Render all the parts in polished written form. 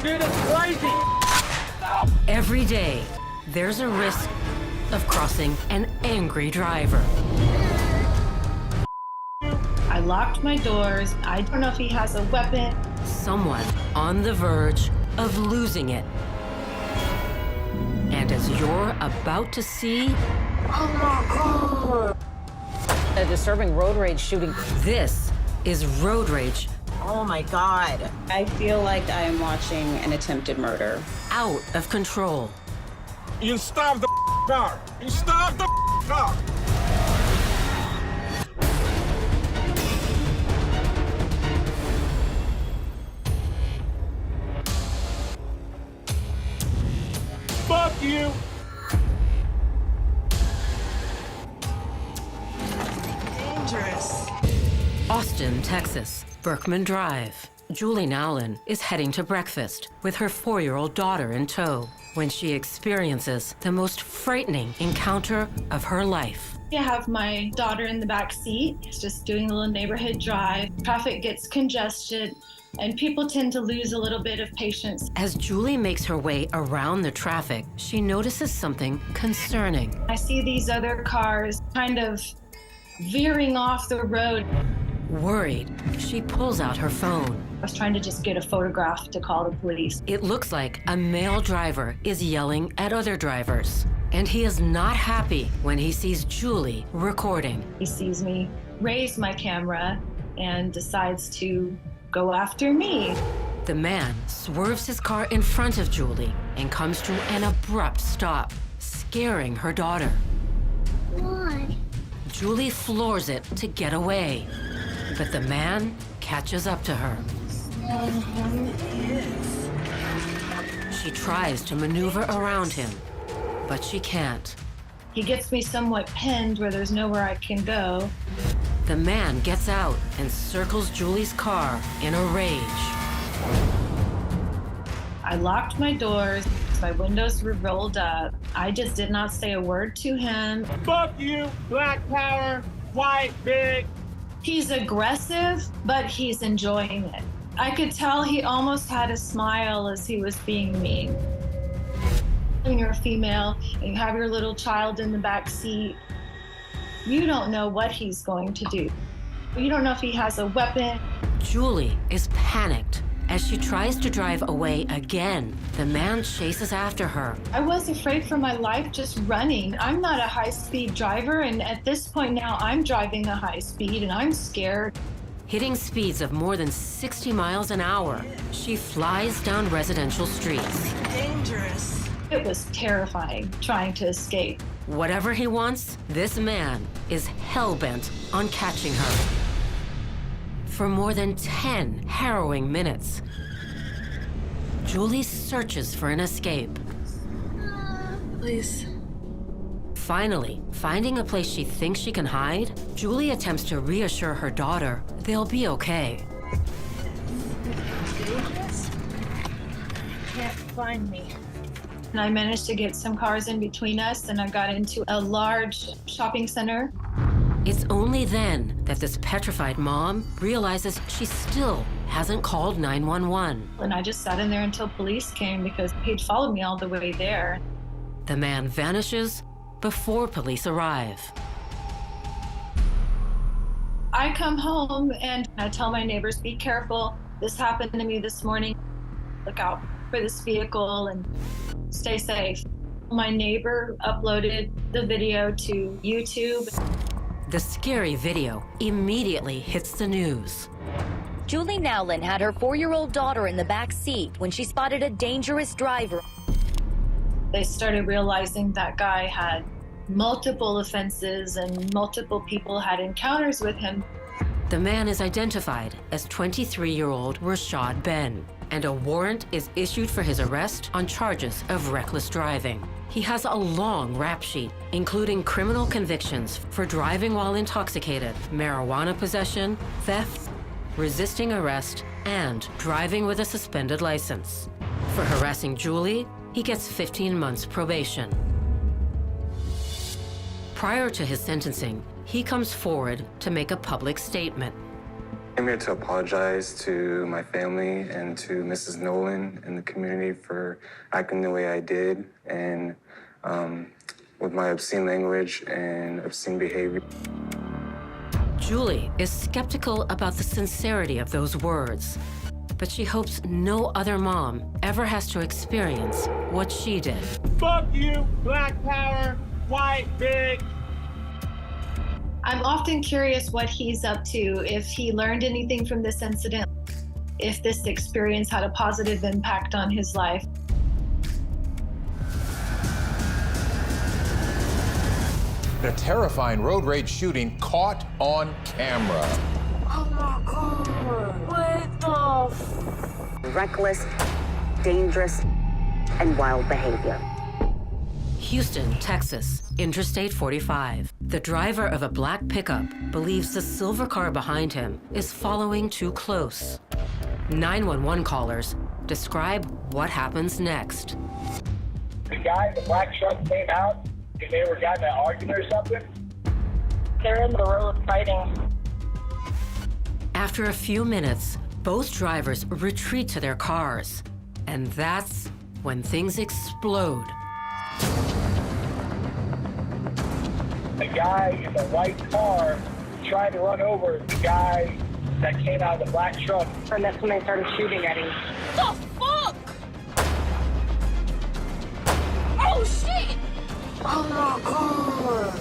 dude, it's crazy. Every day, there's a risk of crossing an angry driver. I locked my doors. I don't know if he has a weapon. Someone on the verge of losing it. And as you're about to see, A disturbing road rage shooting. this is road rage Oh my God. I feel like I am watching an attempted murder. out of control. You stop the car. You stop the car. Fuck you. Dangerous. Austin, Texas, Berkman Drive. Julie Nowlin is heading to breakfast with her 4-year-old daughter in tow when she experiences the most frightening encounter of her life. I have my daughter in the back seat, just doing a little neighborhood drive. Traffic gets congested, and people tend to lose a little bit of patience. As Julie makes her way around the traffic, she notices something concerning. I see these other cars kind of veering off the road. Worried, she pulls out her phone. I was trying to just get a photograph to call the police. It looks like a male driver is yelling at other drivers, and he is not happy when he sees Julie recording. He sees me raise my camera and decides to go after me. The man swerves his car in front of Julie and comes to an abrupt stop, scaring her daughter. Why? Julie floors it to get away, but the man catches up to her. She tries to maneuver around him, but she can't. He gets me somewhat pinned where there's nowhere I can go. The man gets out and circles Julie's car in a rage. I locked my doors. My windows were rolled up. I just did not say a word to him. Fuck you. Black power. White big. He's aggressive, but he's enjoying it. I could tell he almost had a smile as he was being mean. When you're a female and you have your little child in the back seat, you don't know what he's going to do. You don't know if he has a weapon. Julie is panicked. As she tries to drive away again, the man chases after her. I was afraid for my life just running. I'm not a high-speed driver, and at this point now, I'm driving a high speed, and I'm scared. Hitting speeds of more than 60 miles an hour, she flies down residential streets. Dangerous. It was terrifying trying to escape. Whatever he wants, this man is hell-bent on catching her. For more than 10 harrowing minutes, Julie searches for an escape. Please. Finally, finding a place she thinks she can hide, Julie attempts to reassure her daughter they'll be okay. Dangerous? Can't find me. And I managed to get some cars in between us, and I got into a large shopping center. It's only then that this petrified mom realizes she still hasn't called 911. And I just sat in there until police came because he'd followed me all the way there. The man vanishes before police arrive. I come home and I tell my neighbors, be careful. This happened to me this morning. Look out for this vehicle and stay safe. My neighbor uploaded the video to YouTube. The scary video immediately hits the news. Julie Nowlin had her 4-year-old daughter in the back seat when she spotted a dangerous driver. They started realizing that guy had multiple offenses and multiple people had encounters with him. The man is identified as 23-year-old Rashad Ben, and a warrant is issued for his arrest on charges of reckless driving. He has a long rap sheet, including criminal convictions for driving while intoxicated, marijuana possession, theft, resisting arrest, and driving with a suspended license. For harassing Julie, he gets 15 months probation. Prior to his sentencing, he comes forward to make a public statement. I'm here to apologize to my family and to Mrs. Nolan and the community for acting the way I did and with my obscene language and obscene behavior. Julie is skeptical about the sincerity of those words, but she hopes no other mom ever has to experience what she did. Fuck you, black power, white big. I'm often curious what he's up to, if he learned anything from this incident, if this experience had a positive impact on his life. A terrifying road rage shooting caught on camera. Oh my God, what the Reckless, dangerous, and wild behavior. Houston, Texas, Interstate 45. The driver of a black pickup believes the silver car behind him is following too close. 911 callers describe what happens next. The guy in the black truck came out and they were getting in an argument or something. They're in the road fighting. After a few minutes, both drivers retreat to their cars. And that's when things explode. The guy in the white car tried to run over the guy that came out of the black truck. And that's when they started shooting at him. the fuck? Oh shit! Oh my God!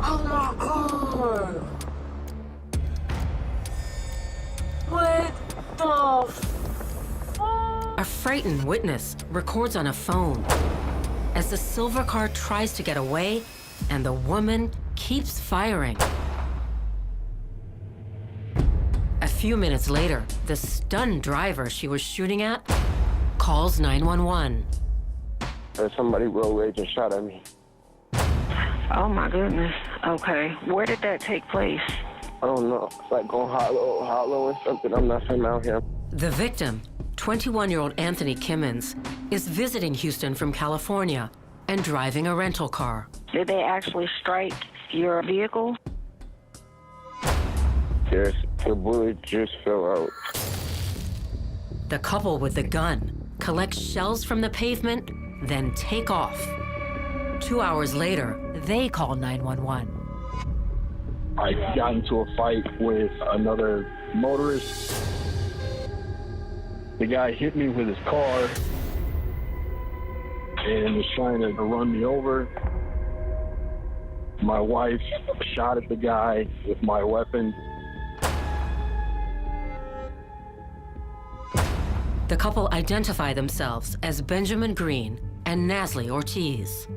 Oh my God! What the fuck? A frightened witness records on a phone as the silver car tries to get away and the woman keeps firing. A few minutes later, the stunned driver she was shooting at calls 911. There's somebody road rage and shot at me. Oh my goodness. Okay. Where did that take place? I don't know. It's like going hollow or something. I'm not from out here. The victim, 21-year-old Anthony Kimmons, is visiting Houston from California and driving a rental car. Did they actually strike your vehicle? Yes, the bullet just fell out. The couple with the gun collect shells from the pavement, then take off. 2 hours later, they call 911. I got into a fight with another motorist. The guy hit me with his car and was trying to run me over. My wife shot at the guy with my weapon. The couple identify themselves as Benjamin Green and Nasli Ortiz.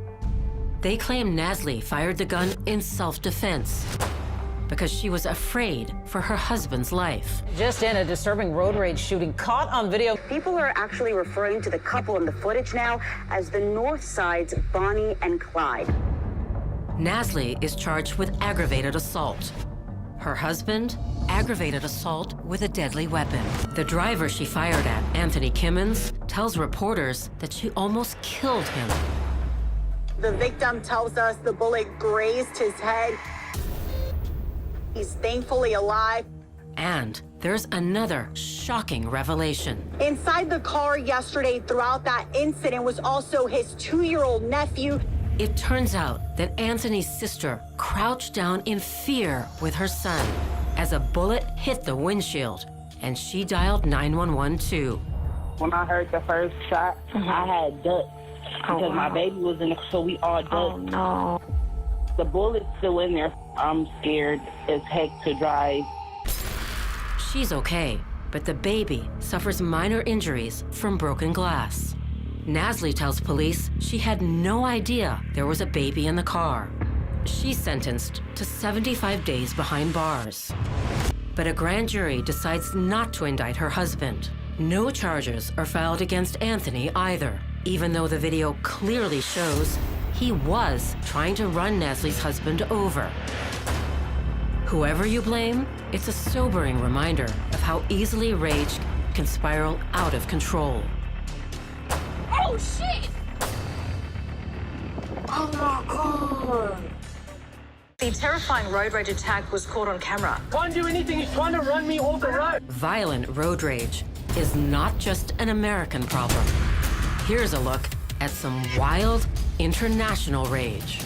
They claim Nasli fired the gun in self-defense because she was afraid for her husband's life. Just in, a disturbing road rage shooting caught on video. People are actually referring to the couple in the footage now as the North Side's Bonnie and Clyde. Nasli is charged with aggravated assault. Her husband, aggravated assault with a deadly weapon. The driver she fired at, Anthony Kimmons, tells reporters that she almost killed him. The victim tells us the bullet grazed his head. He's thankfully alive. And there's another shocking revelation. Inside the car yesterday throughout that incident was also his 2-year-old nephew. It turns out that Anthony's sister crouched down in fear with her son as a bullet hit the windshield, and she dialed 911 too. When I heard the first shot, I had ducked because my baby was in it, so we all ducked. Oh no. The bullet's still in there. I'm scared as heck to drive. She's okay, but the baby suffers minor injuries from broken glass. Nasli tells police she had no idea there was a baby in the car. She's sentenced to 75 days behind bars. But a grand jury decides not to indict her husband. No charges are filed against Anthony either, even though the video clearly shows he was trying to run Nasli's husband over. Whoever you blame, it's a sobering reminder of how easily rage can spiral out of control. Oh shit! Oh my God! The terrifying road rage attack was caught on camera. Can't do anything, he's trying to run me off the road. Violent road rage is not just an American problem. Here's a look at some wild international rage.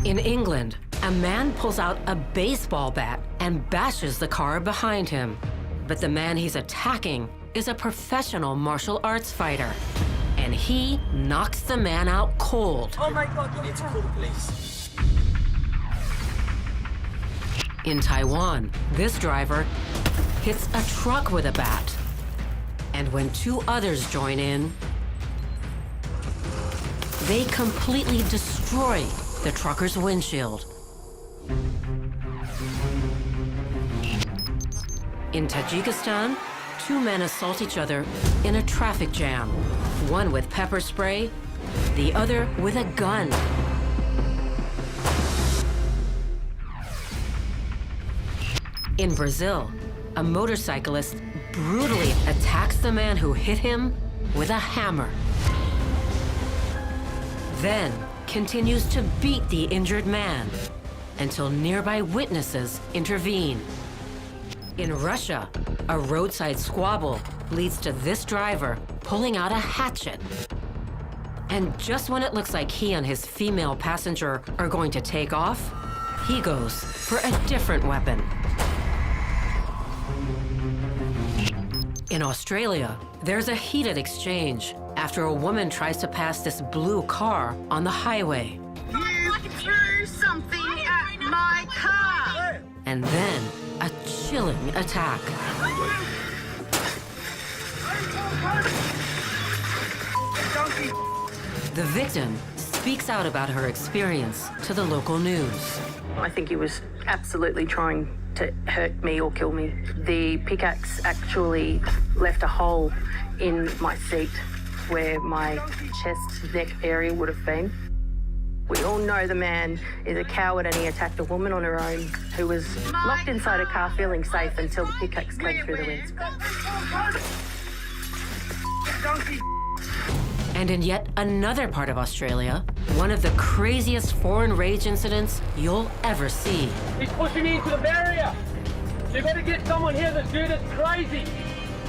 In England, a man pulls out a baseball bat and bashes the car behind him. But the man he's attacking is a professional martial arts fighter. And he knocks the man out cold. Oh my God, you need to call the police. In Taiwan, this driver hits a truck with a bat. And when two others join in, they completely destroy the trucker's windshield. In Tajikistan, two men assault each other in a traffic jam, one with pepper spray, the other with a gun. In Brazil, a motorcyclist brutally attacks the man who hit him with a hammer. Then continues to beat the injured man until nearby witnesses intervene. In Russia, a roadside squabble leads to this driver pulling out a hatchet. And just when it looks like he and his female passenger are going to take off, he goes for a different weapon. In Australia, there's a heated exchange after a woman tries to pass this blue car on the highway. You threw something at my car! And then a chilling attack. The victim speaks out about her experience to the local news. I think he was absolutely trying to hurt me or kill me. The pickaxe actually left a hole in my seat where my chest, neck area would have been. We all know the man is a coward and he attacked a woman on her own who was locked inside a car feeling safe until the pickaxe came through the windscreen. And in yet another part of Australia, one of the craziest foreign rage incidents you'll ever see. He's pushing me into the barrier. You better get someone here. This dude is crazy.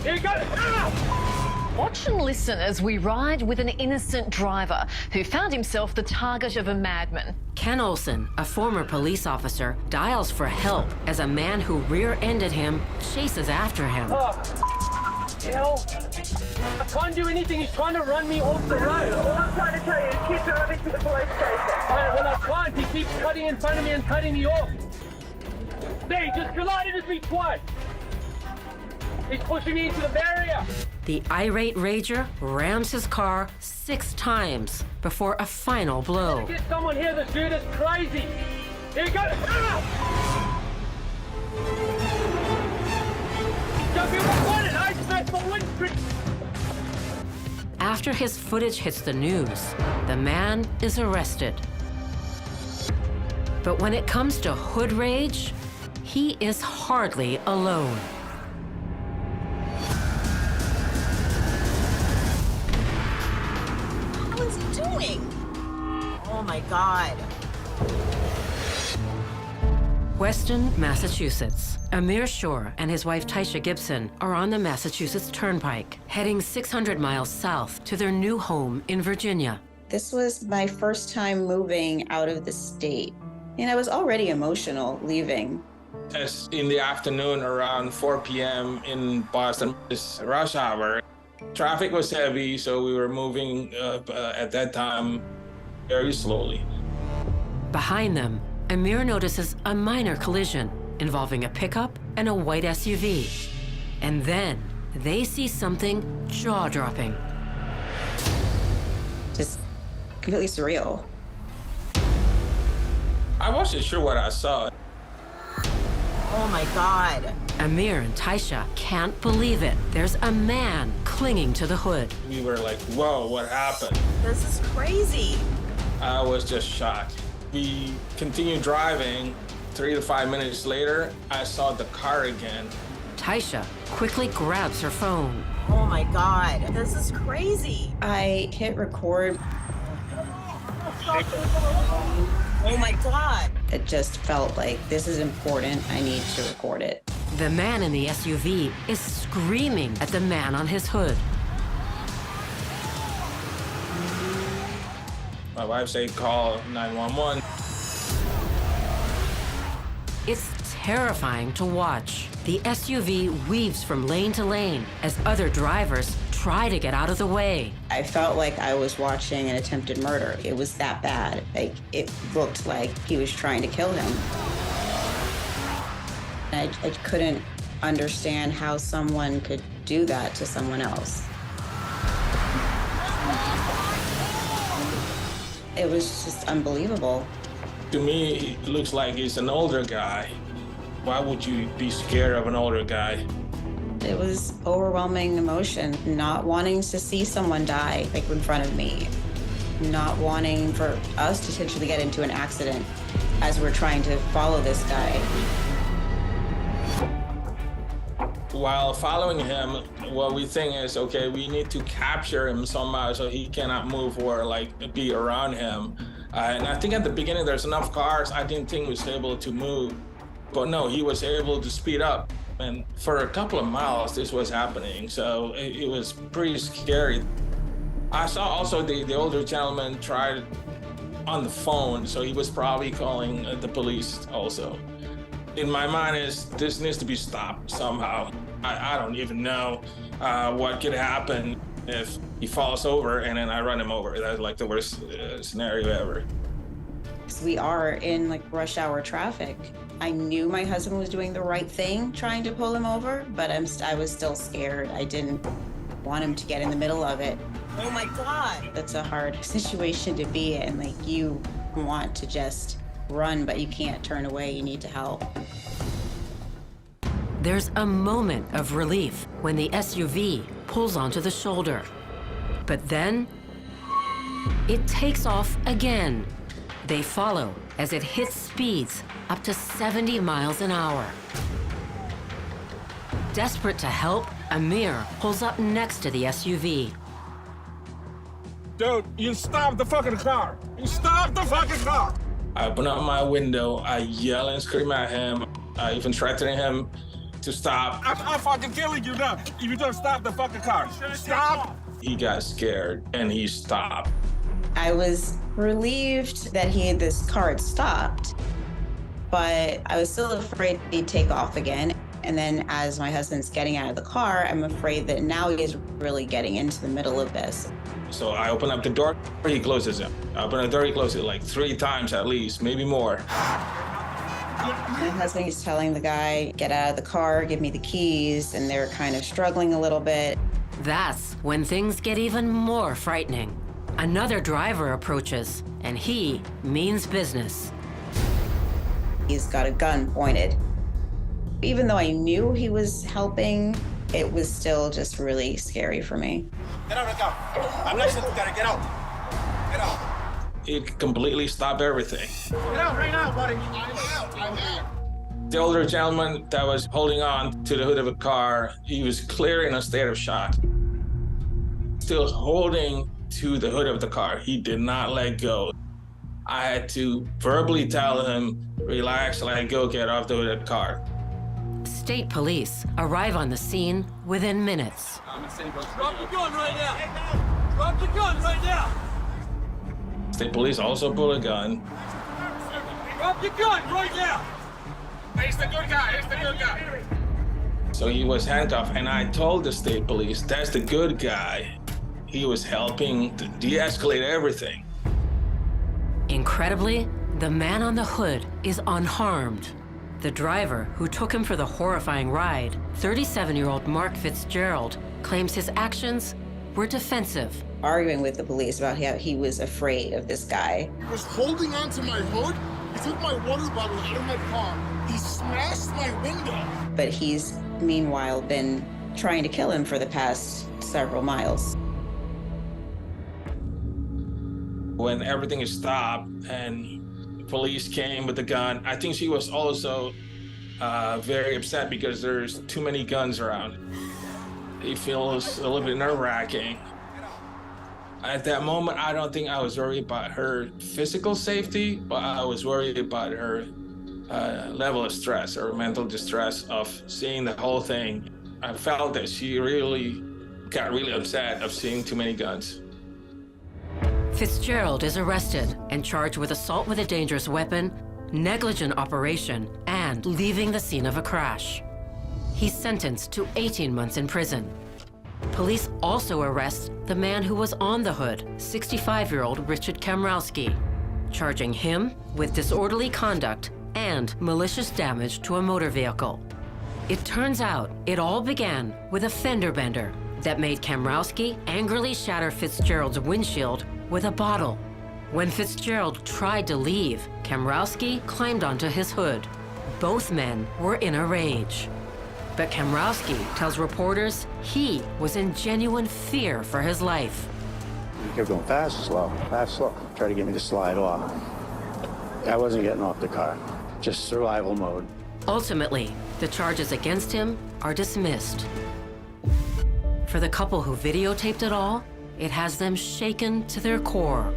Here he goes. Ah! Watch and listen as we ride with an innocent driver who found himself the target of a madman. Ken Olsen, a former police officer, dials for help as a man who rear-ended him chases after him. Oh, hell. I can't do anything. He's trying to run me off the road. All I'm trying to tell you is keep driving to the police station. Well, I can't. He keeps cutting in front of me and cutting me off. There, he just collided with me twice. He's pushing me into the barrier. The irate rager rams his car 6 times before a final blow. Get someone here. This dude is crazy. Here he goes. Ah! Jumping on it. I smashed my windscreen. After his footage hits the news, the man is arrested. But when it comes to hood rage, he is hardly alone. What is he doing? Oh my God. Weston, Massachusetts. Amir Shore and his wife Taisha Gibson are on the Massachusetts Turnpike, heading 600 miles south to their new home in Virginia. This was my first time moving out of the state, and I was already emotional leaving. It's in the afternoon around 4 p.m. in Boston. It's rush hour. Traffic was heavy, so we were moving at that time very slowly. Behind them, Amir notices a minor collision involving a pickup and a white SUV. And then they see something jaw-dropping. Just completely surreal. I wasn't sure what I saw. Oh my God. Amir and Taisha can't believe it. There's a man clinging to the hood. We were like, whoa, what happened? This is crazy. I was just shocked. We continued driving. 3 to 5 minutes later, I saw the car again. Taisha quickly grabs her phone. Oh my God. This is crazy. I hit record. Oh my God. It just felt like this is important. I need to record it. The man in the SUV is screaming at the man on his hood. My wife said, call 911. It's terrifying to watch. The SUV weaves from lane to lane as other drivers try to get out of the way. I felt like I was watching an attempted murder. It was that bad. Like, it looked like he was trying to kill him. I couldn't understand how someone could do that to someone else. It was just unbelievable. To me, it looks like he's an older guy. Why would you be scared of an older guy? It was overwhelming emotion, not wanting to see someone die, like in front of me, not wanting for us to potentially get into an accident as we're trying to follow this guy. While following him, what we think is, okay, we need to capture him somehow so he cannot move or like be around him. And I think at the beginning there's enough cars, I didn't think he was able to move. But no, he was able to speed up. And for a couple of miles, this was happening. So it was pretty scary. I saw also the older gentleman tried on the phone, so he was probably calling the police also. In my mind is this needs to be stopped somehow. I don't even know what could happen if he falls over and then I run him over. That's like the worst scenario ever. We are in like rush hour traffic. I knew my husband was doing the right thing trying to pull him over, but I was still scared. I didn't want him to get in the middle of it. Oh my God. That's a hard situation to be in. Like, you want to just run, but you can't turn away. You need to help. There's a moment of relief when the SUV pulls onto the shoulder. But then it takes off again. They follow as it hits speeds up to 70 miles an hour. Desperate to help, Amir pulls up next to the SUV. Dude, you stop the fucking car. You stop the fucking car. I open up my window, I yell and scream at him. I even threaten him to stop. I'm fucking killing you now if you don't stop the fucking car. Stop. He got scared and he stopped. I was relieved that this car had stopped, but I was still afraid he'd take off again. And then as my husband's getting out of the car, I'm afraid that now he's really getting into the middle of this. So I open up the door, he closes it. I open the door, he closes it like 3 times at least, maybe more. My husband is telling the guy, get out of the car, give me the keys, and they're kind of struggling a little bit. That's when things get even more frightening. Another driver approaches, and he means business. He's got a gun pointed. Even though I knew he was helping, it was still just really scary for me. Get out of the car. I'm listening to get out. Get out. It completely stopped everything. Get out right now, buddy. I'm out. The older gentleman that was holding on to the hood of a car, he was clearly in a state of shock. Still holding to the hood of the car. He did not let go. I had to verbally tell him, relax, let go, get off the hood of the car. State police arrive on the scene within minutes. Drop your gun right now. Drop your gun right now. State police also pull a gun. Drop your gun right now. He's the good guy. He's the good guy. So he was handcuffed, and I told the state police, that's the good guy. He was helping to de-escalate everything. Incredibly, the man on the hood is unharmed. The driver who took him for the horrifying ride, 37-year-old Mark Fitzgerald, claims his actions were defensive. Arguing with the police about how he was afraid of this guy. He was holding onto my hood. He took my water bottle out of my car. He smashed my window. But he's, meanwhile, been trying to kill him for the past several miles. When everything is stopped and police came with the gun, I think she was also very upset because there's too many guns around. It feels a little bit nerve-wracking. At that moment, I don't think I was worried about her physical safety, but I was worried about her level of stress or mental distress of seeing the whole thing. I felt that she really got really upset of seeing too many guns. Fitzgerald is arrested and charged with assault with a dangerous weapon, negligent operation, and leaving the scene of a crash. He's sentenced to 18 months in prison. Police also arrest the man who was on the hood, 65-year-old Richard Kamrowski, charging him with disorderly conduct and malicious damage to a motor vehicle. It turns out it all began with a fender bender that made Kamrowski angrily shatter Fitzgerald's windshield with a bottle. When Fitzgerald tried to leave, Kamrowski climbed onto his hood. Both men were in a rage. But Kamrowski tells reporters he was in genuine fear for his life. He kept going fast, slow, try to get me to slide off. I wasn't getting off the car, just survival mode. Ultimately, the charges against him are dismissed. For the couple who videotaped it all, it has them shaken to their core.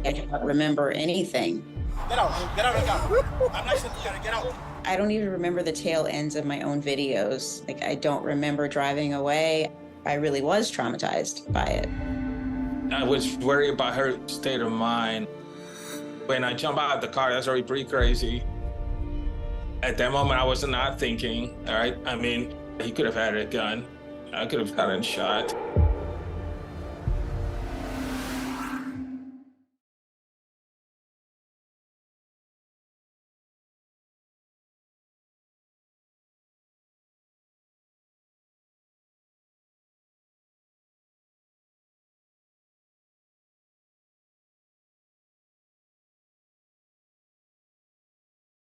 I don't remember anything. Get out, I'm not sure you gotta get out. I don't even remember the tail ends of my own videos. Like, I don't remember driving away. I really was traumatized by it. I was worried about her state of mind. When I jumped out of the car, that's already pretty crazy. At that moment, I was not thinking, all right? I mean, he could have had a gun. I could have gotten shot.